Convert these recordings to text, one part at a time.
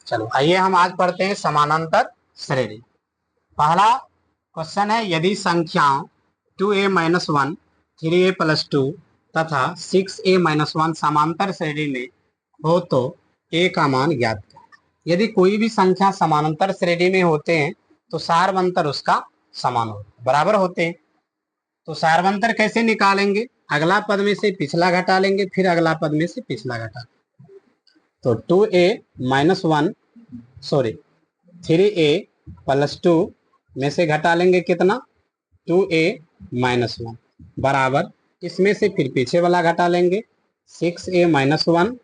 चलो आइए हम आज पढ़ते हैं समानांतर श्रेणी। पहला क्वेश्चन है, यदि संख्याओं 2a-1, 3a+2 तथा 6a-1 समांतर श्रेणी में हो तो a का मान ज्ञात करें। यदि कोई भी संख्या समानांतर श्रेणी में होते हैं तो सार्वंतर उसका समान हो बराबर होते हैं। तो सार्वंतर कैसे निकालेंगे? अगला पद में से पिछला घटा लेंगे, फिर अगला पद में से पिछला घटा। तो 2a-1 सॉरी 3a+2 में से घटा लेंगे कितना? 2a-1 बराबर इसमें से फिर पीछे वाला घटा लेंगे 6a-1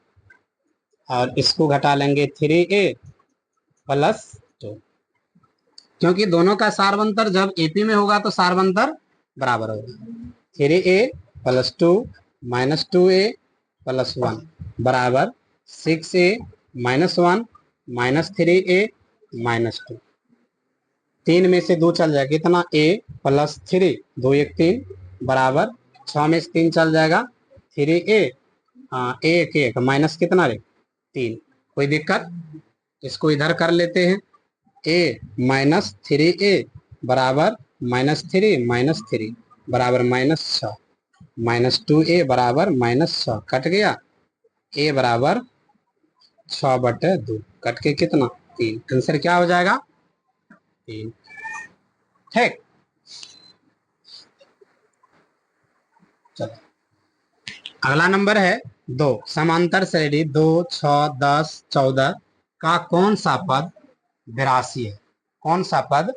और इसको घटा लेंगे 3a+2, क्योंकि दोनों का सार्वंतर जब एपी में होगा तो सार्वंतर बराबर होगा। 3a+2 -2a+1 बराबर 6a-1 -3a-2। 3 में से 2 चल जाएगा, कितना? a+3, 2 1 3 बराबर 6 में से 3 चल जाएगा 3a, 1 1 माइनस कितना रे? 3। कोई दिक्कत? इसको इधर कर लेते हैं। a-3a बराबर -3 बराबर -6 -2a बराबर -6 कट गया। a बराबर 6/2 कट के कितना? 3। आंसर क्या हो जाएगा? 3। ठीक, चलो अगला नंबर है 2। समांतर श्रेणी 2, 6, 10, 14 का कौन सा पद 82 है? कौन सा पद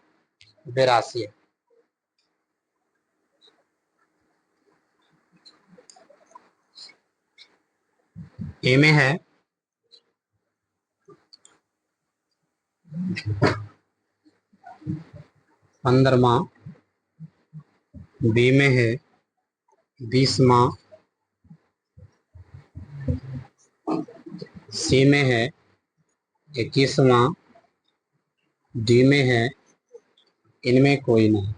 82 है? ए में है 15वां, बी में है 20वां, सी में है 21वां, डी में है, इनमें कोई नहीं,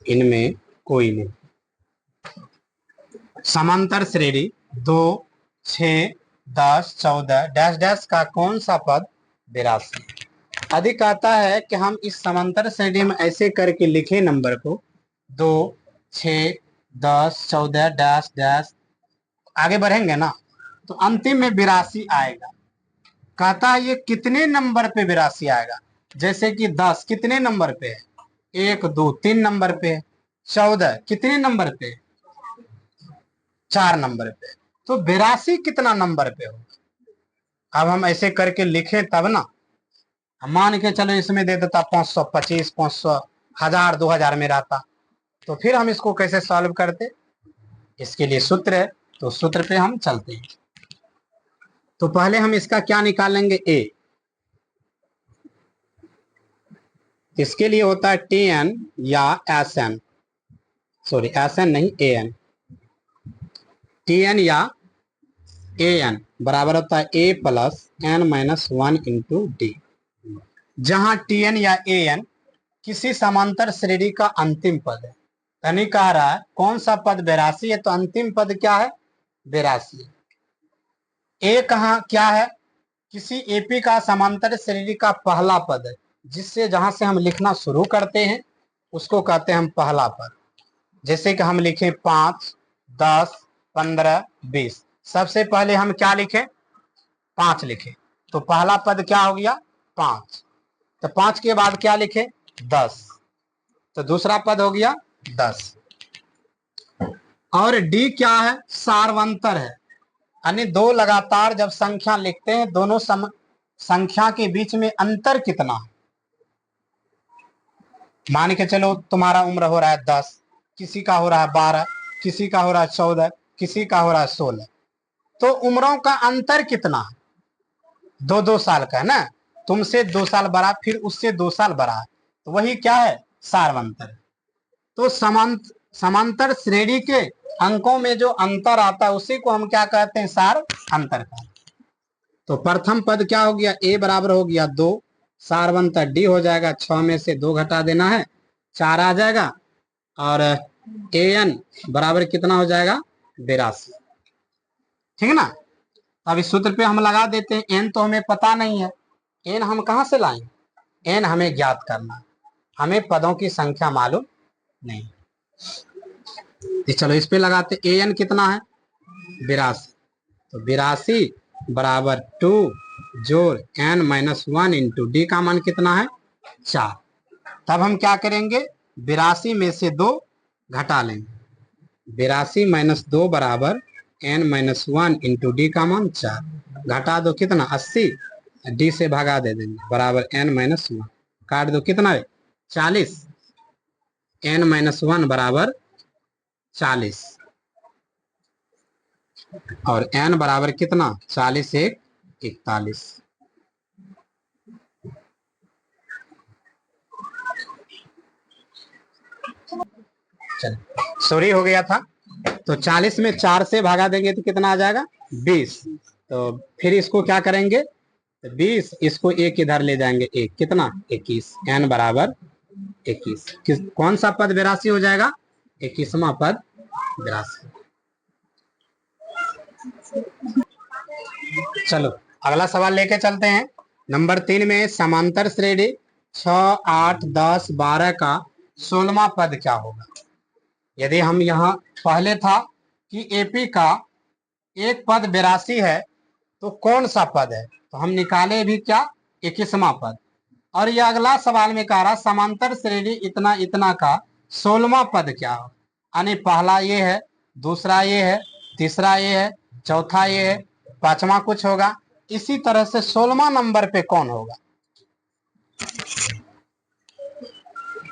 इनमें कोई नहीं। समांतर श्रेणी 2, 6, 10, 14 डैश डैश का कौन सा पद 82? अधिक आता है कि हम इस समांतर श्रेणी में ऐसे करके लिखे नंबर को 2, 6, 10, 14 डैश डैश, आगे बढ़ेंगे ना तो अंतिम में 82 आएगा। कहता है ये कितने नंबर पे 82 आएगा? जैसे कि 10 कितने नंबर पे है? 1 2 3 नंबर पे है। 14 कितने नंबर पे? 4 नंबर पे। तो 82 कितना नंबर पे होगा? अब हम ऐसे करके लिखें तब ना। मान के चलो इसमें दे देता 525, 500, 1000, 2000 में रहता, तो फिर हम इसको कैसे सॉल्व करते? इसके लिए सूत्र है, तो सूत्र पे हम चलते हैं। तो पहले हम इसका क्या निकालेंगे? ए। इसके लिए होता है TN या SN, सॉरी SN नहीं AN। TN या AN बराबर होता है A + n-1 × D, जहां TN या AN किसी समांतर श्रेणी का अंतिम पद है। यानी कह रहा है कौन सा पद 82 है, तो अंतिम पद क्या है? 82। ए कहाँ क्या है? किसी एपी का समांतर श्रेणी का पहला पद है, जिससे जहां से हम लिखना शुरू करते हैं उसको कहते हैं हम पहला पद। जैसे कि हम लिखें 5, 10, 15, 20, सबसे पहले हम क्या लिखें? 5 लिखें, तो पहला पद क्या हो गया? 5। तो 5 के बाद क्या लिखें? 10, तो दूसरा पद हो गया 10। और डी क्या है? सार्वंतर है, यानी दो लगातार जब संख्या लिखते हैं दोनों संख्या के बीच में अंतर कितना है। मान के चलो तुम्हारा उम्र हो रहा है 10, किसी का हो रहा है 12, किसी का हो रहा है 14, किसी का हो रहा है 16, तो उम्रों का अंतर कितना है? 2-2 साल का है ना। तुमसे 2 साल बड़ा, फिर उससे 2 साल बड़ा है, तो वही क्या है? सार्वंतर। तो समांतर श्रेणी के अंकों में जो अंतर आता है उसी को हम क्या कहते हैं? सार अंतर का। तो प्रथम पद क्या हो गया? ए बराबर हो गया 2, सार्वंतर डी हो जाएगा 6 में से 2 घटा देना है 4 आ जाएगा, और AN बराबर कितना हो जाएगा? 82। ठीक है ना। अब इस सूत्र पे हम लगा देते हैं। एन तो हमें पता नहीं है, एन हम कहां से लाएंगे? एन हमें ज्ञात करना है, हमें पदों की संख्या मालूम नहीं। तो चलो इस पे लगाते। ए एन कितना है? 82। तो 82 बराबर 2 जोड़ एन माइनस 1 इंटू डी का मान कितना है? 4। तब हम क्या करेंगे? 82 में से 2 घटा लेंगे। 82 माइनस 2 बराबर एन माइनस 1 इंटू डी का मान 4। घटा दो कितना? 80, डी से भागा दे देंगे, बराबर एन माइनस 1। काट दो कितना है? 40। एन माइनस 1 बराबर 40 और एन बराबर कितना? 40 एक 41। चल सॉरी हो गया था। तो 40 में 4 से भागा देंगे तो कितना आ जाएगा? 20। तो फिर इसको क्या करेंगे? 20, इसको एक इधर ले जाएंगे, एक कितना? 21। एन बराबर 21। कौन सा पद 82 हो जाएगा? 21वां पद 82। चलो अगला सवाल लेके चलते हैं। नंबर 3 में समांतर श्रेणी 6, 8, 10, 12 का 16वां पद क्या होगा? यदि हम यहाँ पहले था कि एपी का एक पद 82 है तो कौन सा पद है, तो हम निकाले भी क्या? 21वां पद। और यह अगला सवाल में कह रहा समांतर श्रेणी इतना इतना का 16वां पद क्या हो? यानी पहला ये है, दूसरा ये है, तीसरा ये है, चौथा ये है, पांचवा कुछ होगा। इसी तरह से 16वां नंबर पे कौन होगा?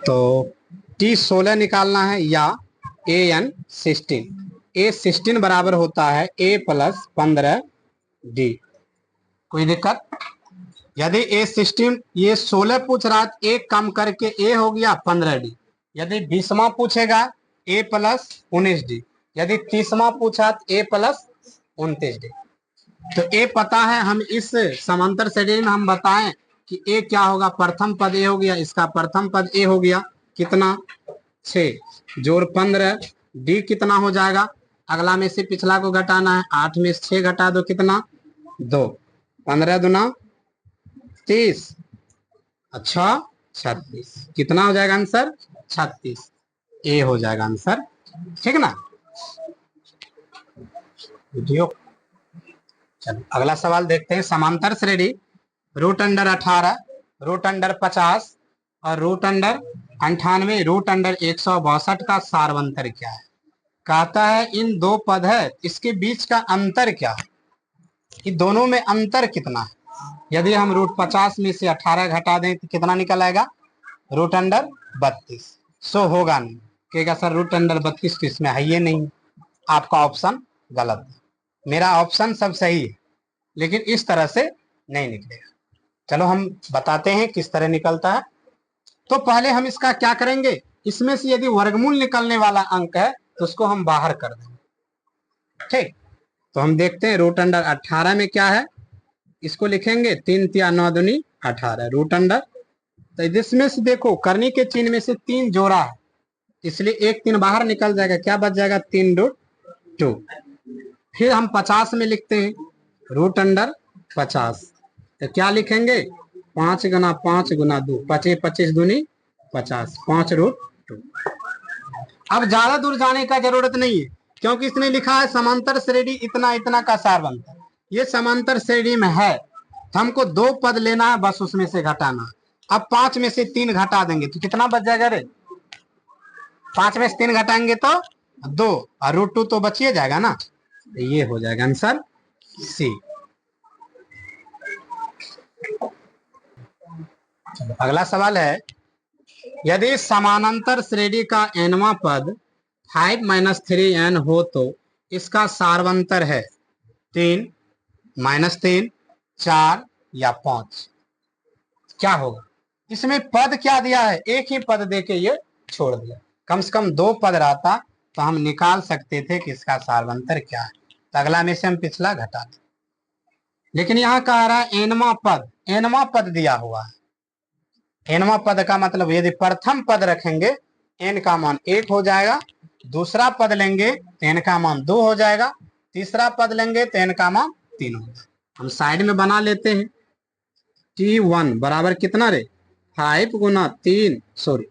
तो T16 निकालना है या AN 16। A16 बराबर होता है A प्लस 15 D। कोई दिक्कत? यदि A16 ये 16 पूछ रहा है, एक कम करके A हो गया 15D। यदि 20वां पूछेगा A प्लस 19D। यदि 30वां पूछा तो A प्लस 29D। तो A पता है, हम इस समांतर श्रेणी में हम बताएं कि A क्या होगा? प्रथम पद A हो गया, इसका प्रथम पद A हो गया कितना? 6 जोड़ 15 D कितना हो जाएगा? अगला में से पिछला को घटाना है, 8 में से 6 घटा दो कितना? 2। 15 दूना 30, अच्छा 36। कितना हो जाएगा आंसर? 36। ए हो जाएगा आंसर, ठीक ना? वीडियो चलो अगला सवाल देखते हैं। समांतर श्रेणी रूट अंडर 18, रूट अंडर 50 और रूट अंडर 98, रूट अंडर 162 का सारवंतर क्या है? कहता है इन दो पद है, इसके बीच का अंतर क्या है? कि दोनों में अंतर कितना है? यदि हम रूट 50 में से 18 घटा दें तो कितना निकल आएगा? Root under 32। सो होगा नहीं, कहेगा सर रूट अंडर 32 तो इसमें है ये नहीं। आपका ऑप्शन गलत है, मेरा ऑप्शन सब सही है, लेकिन इस तरह से नहीं निकलेगा। चलो हम बताते हैं किस तरह निकलता है। तो पहले हम इसका क्या करेंगे? इसमें से यदि वर्गमूल निकलने वाला अंक है तो उसको हम बाहर कर देंगे, ठीक। तो हम देखते हैं रूट अंडर 18 में क्या है, इसको लिखेंगे 3 तिया 9 दूनी 18 रूट अंडर। तो इसमें से देखो करनी के चिन्ह में से 3 जोड़ा है, इसलिए एक 3 बाहर निकल जाएगा, क्या बच जाएगा? 3 रूट 2। फिर हम 50 में लिखते हैं रूट अंडर 50। तो क्या लिखेंगे? 5 गुना 5 गुना 2, 25 25 दूनी 50, 5 रूट 2। अब ज्यादा दूर जाने का जरूरत नहीं है, क्योंकि इसने लिखा है समांतर श्रेणी इतना इतना का सारवंतर। ये समांतर श्रेणी में है, तो हमको 2 पद लेना है, बस उसमें से घटाना। अब 5 में से 3 घटा देंगे तो कितना बच जाएगा रे? 5 में से 3 घटाएंगे तो 2 और रूट 2 तो बचिए जाएगा ना। तो ये हो जाएगा आंसर सी। अगला सवाल है, यदि समानांतर श्रेणी का nवां पद 5 माइनस 3n हो तो इसका सारवंतर है 3, -3, 4 या 5। क्या होगा? इसमें पद क्या दिया है? एक ही पद देके ये छोड़ दिया। कम से कम 2 पद रहता तो हम निकाल सकते थे कि इसका सारवंतर क्या है। तो अगला में से हम पिछला घटा दें, लेकिन यहाँ कह रहा है एनवां पद दिया हुआ है। एनवां पद का मतलब यदि प्रथम पद रखेंगे एन का मान 1 हो जाएगा, दूसरा पद लेंगे तो एन का मान 2 हो जाएगा, तीसरा पद लेंगे तो एन का मान 3 होगा। हम साइड में बना लेते हैं। T1 बराबर कितना रे, 5 गुना 3 सॉरी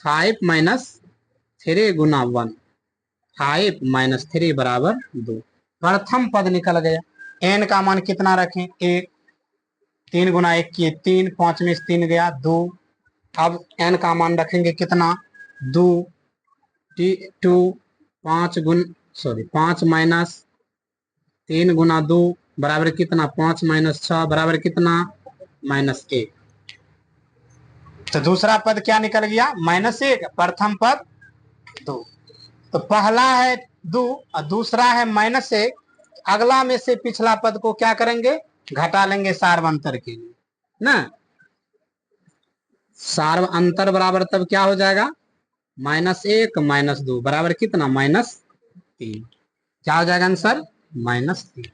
5 माइनस 3 गुना 1, 5 माइनस 3 बराबर 2। प्रथम पद निकल गया। एन का मान कितना रखें, 1, 3 गुना 1 किए 3, 5 में से 3 गया 2। अब एन का मान रखेंगे कितना, 2, T2 5 माइनस 3 गुना 2 बराबर कितना, 5 माइनस 6 बराबर कितना, -1। तो दूसरा पद क्या निकल गया, -1, प्रथम पद 2। तो पहला है 2 और दूसरा है -1। अगला में से पिछला पद को क्या करेंगे, घटा लेंगे सार्व अंतर के लिए ना। सार्व अंतर बराबर तब क्या हो जाएगा, -1 -2 बराबर कितना, -3। क्या हो जाएगा आंसर, -3।